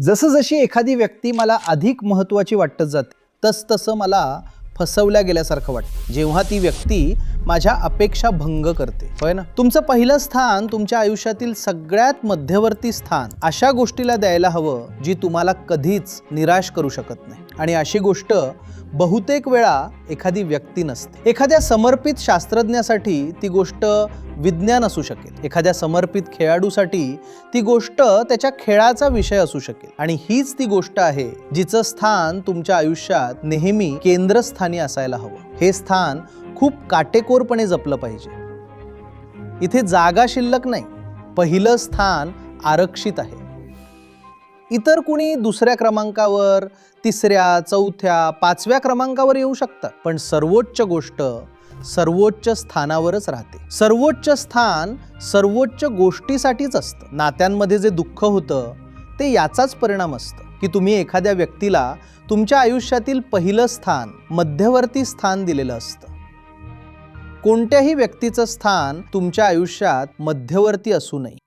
जसजशी एखादी व्यक्ती मला अधिक महत्त्वाची वाटत जाते तसतसं मला फसवल्या गेल्यासारखं वाटतं जेव्हा ती व्यक्ती माझ्या अपेक्षा भंग करते. होय ना. तुमचं पहिलं स्थान तुमच्या आयुष्यातील सगळ्यात मध्यवर्ती स्थान अशा गोष्टीला द्यायला हवं जी तुम्हाला कधीच निराश करू शकत नाही. आणि अशी गोष्ट बहुतेक वेळा एखादी व्यक्ती नसते. एखाद्या समर्पित शास्त्रज्ञासाठी ती गोष्ट विज्ञान असू शकेल, एखाद्या समर्पित खेळाडूसाठी ती गोष्ट त्याच्या खेळाचा विषय असू शकेल. आणि हीच ती गोष्ट आहे जिचं स्थान तुमच्या आयुष्यात नेहमी केंद्रस्थानी असायला हवं. हे स्थान खूप काटेकोरपणे जपलं पाहिजे. इथे जागा शिल्लक नाही. पहिलं स्थान आरक्षित आहे. इतर कुणी दुसऱ्या क्रमांकावर, तिसऱ्या, चौथ्या, पाचव्या क्रमांकावर येऊ शकतात, पण सर्वोच्च गोष्ट सर्वोच्च स्थानावरच राहते. सर्वोच्च स्थान सर्वोच्च गोष्टीसाठीच असतं. नात्यांमध्ये जे दुःख होतं ते याचाच परिणाम असतं की तुम्ही एखाद्या व्यक्तीला तुमच्या आयुष्यातील पहिलं स्थान, मध्यवर्ती स्थान दिलेलं असतं. कोणत्याही व्यक्तीचं स्थान तुमच्या आयुष्यात मध्यवर्ती असू नये.